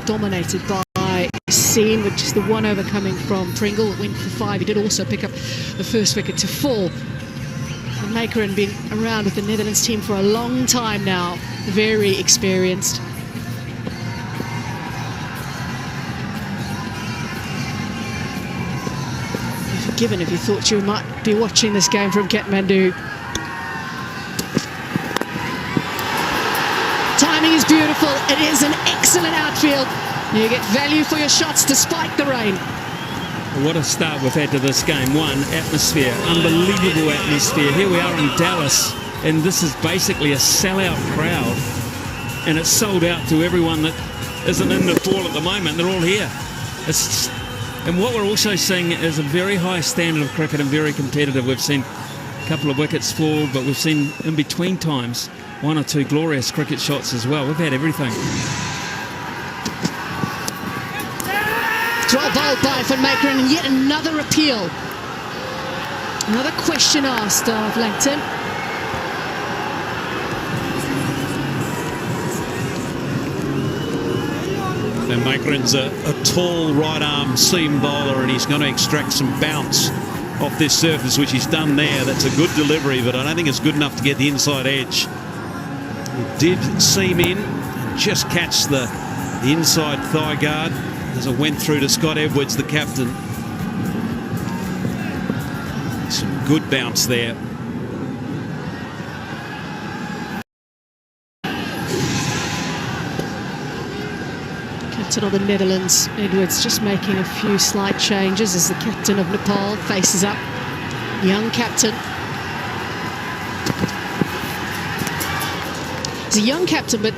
dominated by Scene, with just the one over coming from Pringle. It went for 5. He did also pick up the first wicket to fall. Van Meekeren been around with the Netherlands team for a long time now, very experienced. You're forgiven if you thought you might be watching this game from Kathmandu. Timing is beautiful. It is an excellent outfield. You get value for your shots despite the rain. What a start we've had to this game. One, atmosphere, unbelievable atmosphere. Here we are in Dallas, and this is basically a sellout crowd, and it's sold out to everyone that isn't in Nepal at the moment. They're all here. And what we're also seeing is a very high standard of cricket and very competitive. We've seen a couple of wickets fall, but we've seen in between times 1 or 2 glorious cricket shots as well. We've had everything. Well bowled by Van Meekeren, and yet another appeal. Another question asked of Langton. Van Meekeren's a tall right-arm seam bowler, and he's going to extract some bounce off this surface, which he's done there. That's a good delivery, but I don't think it's good enough to get the inside edge. It did seam in and just catch the inside thigh guard as it went through to Scott Edwards, the captain. Some good bounce there. Captain of the Netherlands, Edwards, just making a few slight changes as the captain of Nepal faces up. Young captain. He's a young captain, but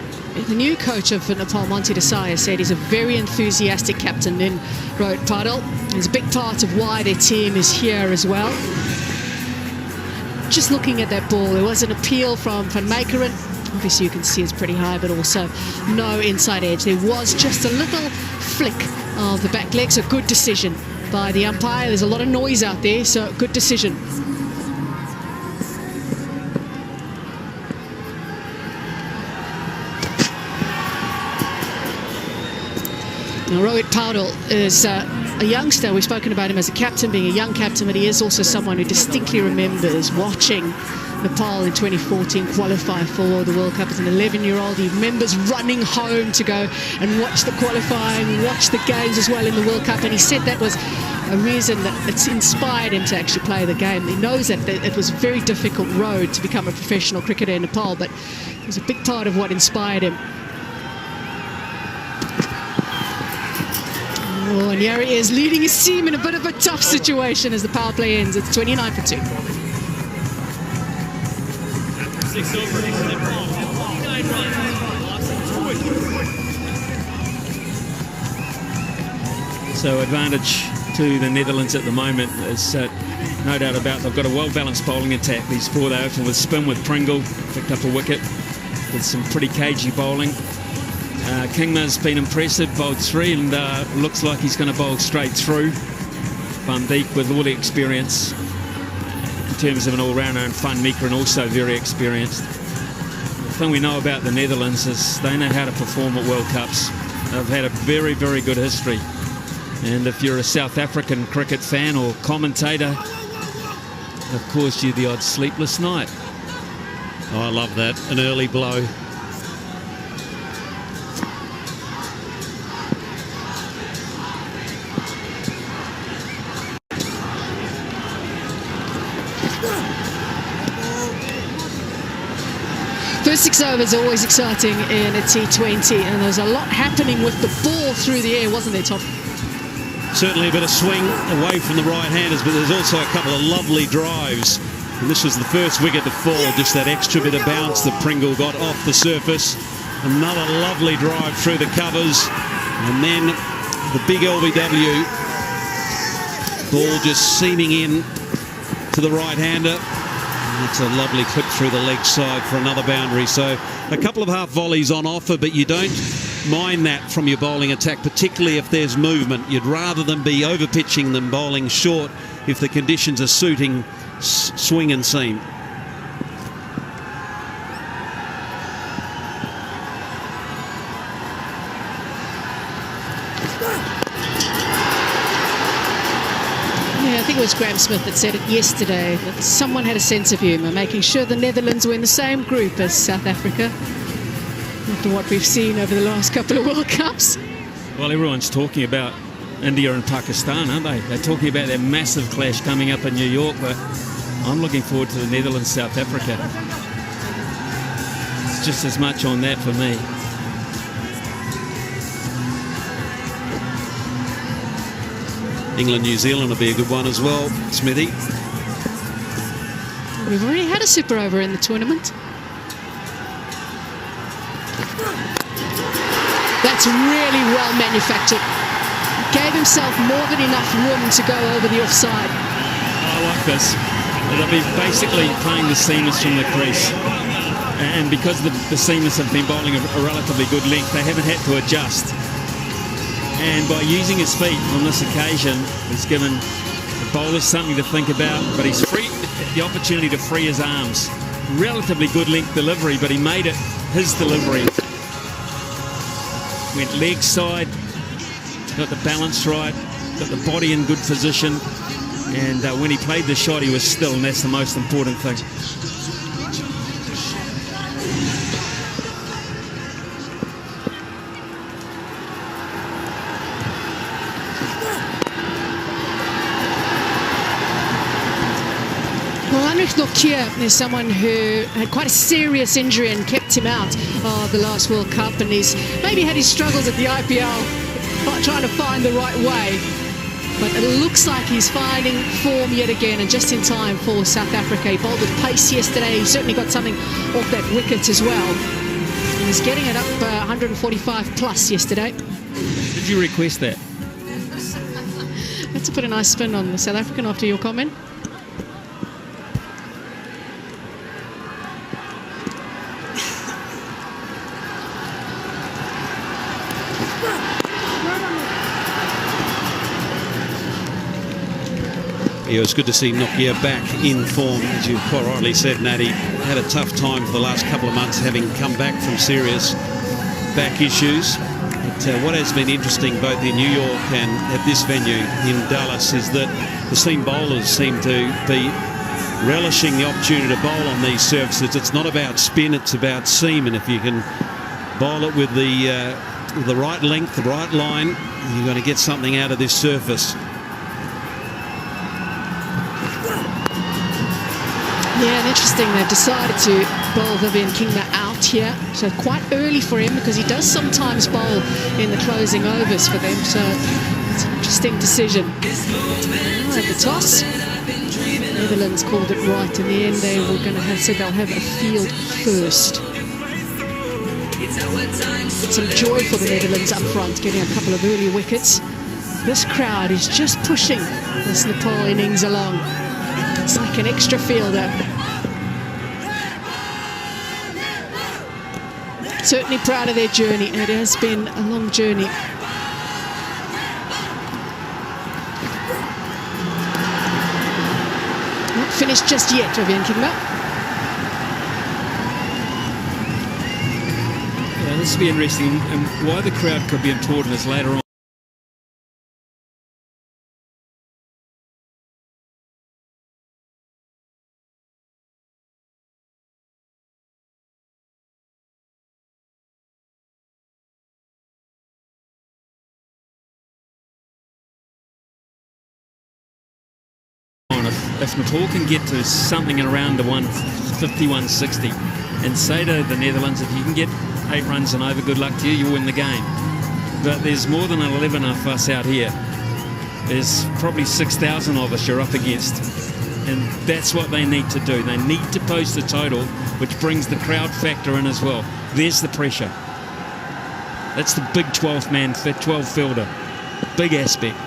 the new coach of Nepal, Monty Desai, said he's a very enthusiastic captain in Rohit Patil. He's a big part of why their team is here as well. Just looking at that ball, there was an appeal from Van Meekeren. Obviously you can see it's pretty high, but also no inside edge. There was just a little flick of the back leg, so good decision by the umpire. There's a lot of noise out there, so good decision. Now, Rohit Patil is a youngster. We've spoken about him as a captain, being a young captain, but he is also someone who distinctly remembers watching Nepal in 2014 qualify for the World Cup as an 11-year-old. He remembers running home to go and watch the qualifying, watch the games as well in the World Cup, and he said that was a reason that it's inspired him to actually play the game. He knows that it was a very difficult road to become a professional cricketer in Nepal, but it was a big part of what inspired him. Oh, and here he is, leading his team in a bit of a tough situation as the power play ends. It's 29 for 2. So advantage to the Netherlands at the moment is no doubt about they've got a well-balanced bowling attack. These 4 they opened with spin with Pringle, picked up a wicket with some pretty cagey bowling. Kingma's been impressive, bowled 3, and looks like he's going to bowl straight through. Van Dijk with all the experience in terms of an all-rounder, and Van Meekeren also very experienced. The thing we know about the Netherlands is they know how to perform at World Cups. They've had a very, very good history. And if you're a South African cricket fan or commentator, they've caused you the odd sleepless night. Oh, I love that. An early blow. First 6 overs are always exciting in a T20, and there's a lot happening with the ball through the air, wasn't there, Tom? Certainly a bit of swing away from the right-handers, but there's also a couple of lovely drives. And this was the first wicket to fall, just that extra bit of bounce that Pringle got off the surface. Another lovely drive through the covers. And then the big LBW. Ball just seaming in to the right-hander. That's a lovely clip through the leg side for another boundary. So a couple of half volleys on offer, but you don't mind that from your bowling attack, particularly if there's movement. You'd rather them be over pitching than bowling short if the conditions are suiting swing and seam. Yeah, I think it was Graham Smith that said it yesterday, that someone had a sense of humour, making sure the Netherlands were in the same group as South Africa, after what we've seen over the last couple of World Cups. Well, everyone's talking about India and Pakistan, aren't they? They're talking about that massive clash coming up in New York, but I'm looking forward to the Netherlands-South Africa. It's just as much on that for me. England-New Zealand will be a good one as well, Smithy. We've already had a super over in the tournament. That's really well manufactured. Gave himself more than enough room to go over the offside. I like this. They'll be basically playing the seamers from the crease. And because the seamers have been bowling a relatively good length, they haven't had to adjust. And by using his feet on this occasion, he's given the bowlers something to think about, but he's free the opportunity to free his arms. Relatively good length delivery, but he made it his delivery. Went leg side, got the balance right, got the body in good position, and when he played the shot, he was still, and that's the most important thing. Nokia is someone who had quite a serious injury and kept him out of the last World Cup, and he's maybe had his struggles at the IPL trying to find the right way, but it looks like he's finding form yet again, and just in time for South Africa. He bowled with pace yesterday. He certainly got something off that wicket as well. He's getting it up 145 plus yesterday. Did you request that? Had to put a nice spin on the South African after your comment. It was good to see Nokia back in form, as you quite rightly said, Natty. Had a tough time for the last couple of months, having come back from serious back issues. But what has been interesting both in New York and at this venue in Dallas is that the seam bowlers seem to be relishing the opportunity to bowl on these surfaces. It's not about spin, it's about seam, and if you can bowl it with the right length, the right line, you're going to get something out of this surface. Yeah, and interesting, they've decided to bowl Vivian Kingma out here, so quite early for him, because he does sometimes bowl in the closing overs for them, so it's an interesting decision. Oh, at the toss, Netherlands called it right in the end. They were going to have said they'll have a field first. Some joy for the Netherlands up front, getting a couple of early wickets. This crowd is just pushing this Nepal innings along. It's like an extra fielder. Certainly proud of their journey. It has been a long journey. Not finished just yet, Vivian Kingma. Yeah, this will be interesting, and why the crowd could be important is later on. If Nepal can get to something around the 150, 160 and say to the Netherlands, if you can get 8 runs and over, good luck to you, you win the game. But there's more than 11 of us out here. There's probably 6,000 of us you're up against. And that's what they need to do. They need to post the total, which brings the crowd factor in as well. There's the pressure. That's the big 12th man, 12 fielder. Big aspect.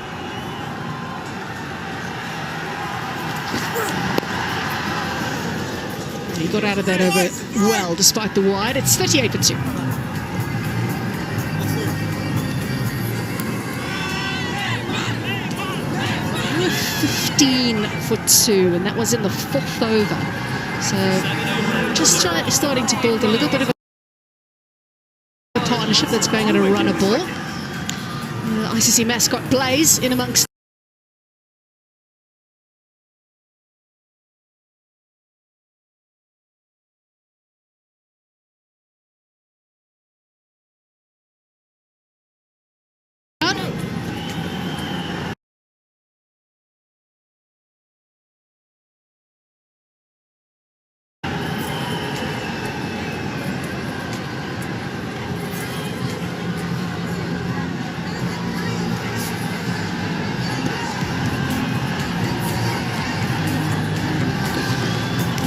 He got out of that over well, despite the wide. It's 38 for 2. We're 15 for 2, and that was in the 4th over. So just starting to build a little bit of a partnership that's going at a runner ball. ICC mascot Blaze in amongst.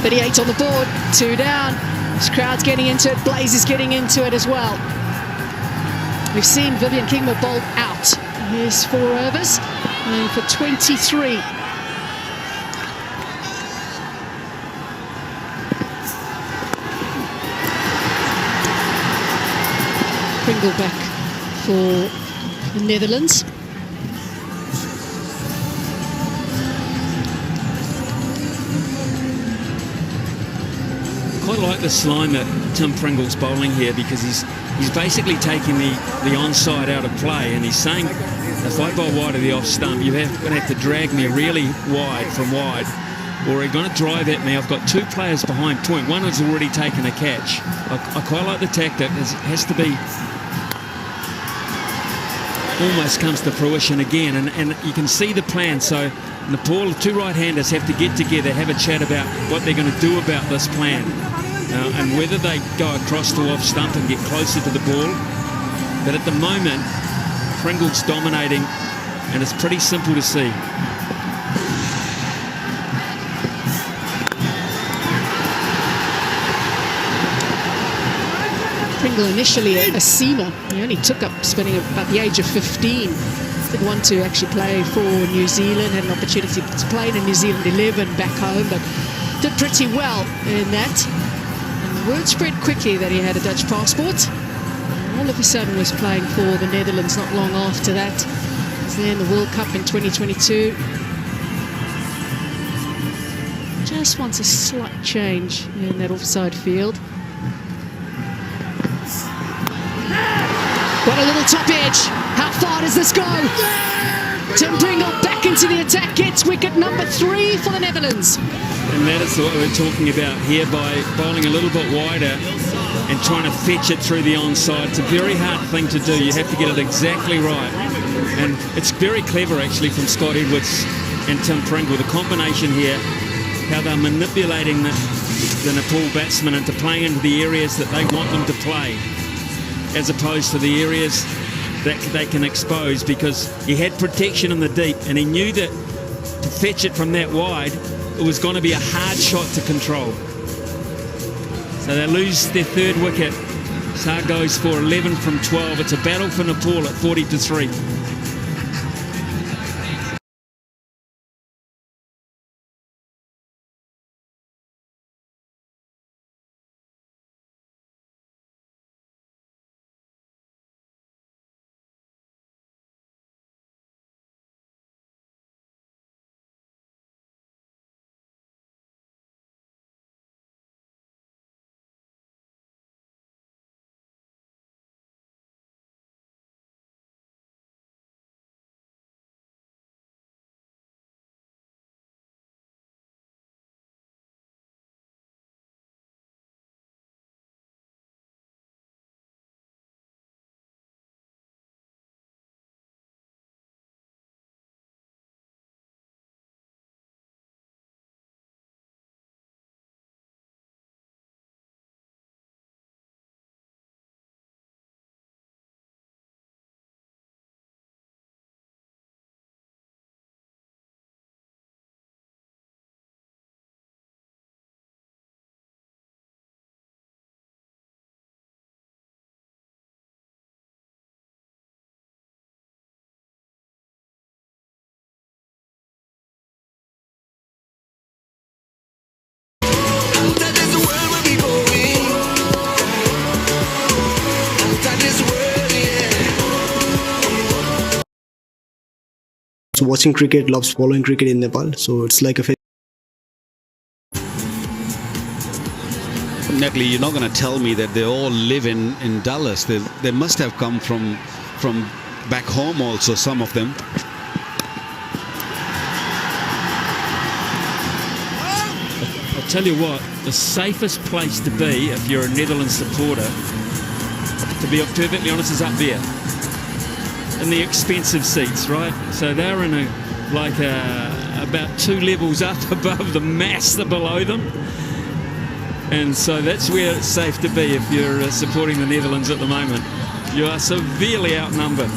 Eight on the board, 2 down. This crowd's getting into it. Blaze is getting into it as well. We've seen Vivian Kingma bowled out. Here's 4 overs and for 23. Pringle back for the Netherlands. I like this line that Tim Pringle's bowling here, because he's basically taking the onside out of play, and he's saying, if I bowl wide of the off stump, you're going to have to drag me really wide from wide, or you're going to drive at me. I've got 2 players behind point. One has already taken a catch. I quite like the tactic. It has to be almost comes to fruition again, and you can see the plan. So Nepal, 2 right-handers have to get together, have a chat about what they're going to do about this plan, and whether they go across to off stump and get closer to the ball. But at the moment, Pringle's dominating, and it's pretty simple to see. Pringle initially a seamer. He only took up spinning about the age of 15. Didn't want to actually play for New Zealand, had an opportunity to play in a New Zealand 11 back home, but did pretty well in that. And the word spread quickly that he had a Dutch passport. And all of a sudden was playing for the Netherlands not long after that. Was there in the World Cup in 2022. Just wants a slight change in that offside field. What a little top edge. How far does this go? Tim Pringle back into the attack, gets wicket number 3 for the Netherlands. And that is what we're talking about here, by bowling a little bit wider and trying to fetch it through the onside. It's a very hard thing to do. You have to get it exactly right. And it's very clever actually from Scott Edwards and Tim Pringle. The combination here, how they're manipulating the Nepal batsmen into playing into the areas that they want them to play, as opposed to the areas that they can expose, because he had protection in the deep, and he knew that to fetch it from that wide, it was going to be a hard shot to control. So they lose their 3rd wicket. Sar goes for 11 from 12. It's a battle for Nepal at 40-3. So watching cricket, loves following cricket in Nepal. So it's like a Natalie, you're not going to tell me that they all live in Dulles. They must have come from back home also, some of them. I'll tell you what, the safest place to be if you're a Netherlands supporter, to be perfectly honest, is up there in the expensive seats, right? So they're in about 2 levels up above the mass below them, and so that's where it's safe to be if you're supporting the Netherlands at the moment. You are severely outnumbered.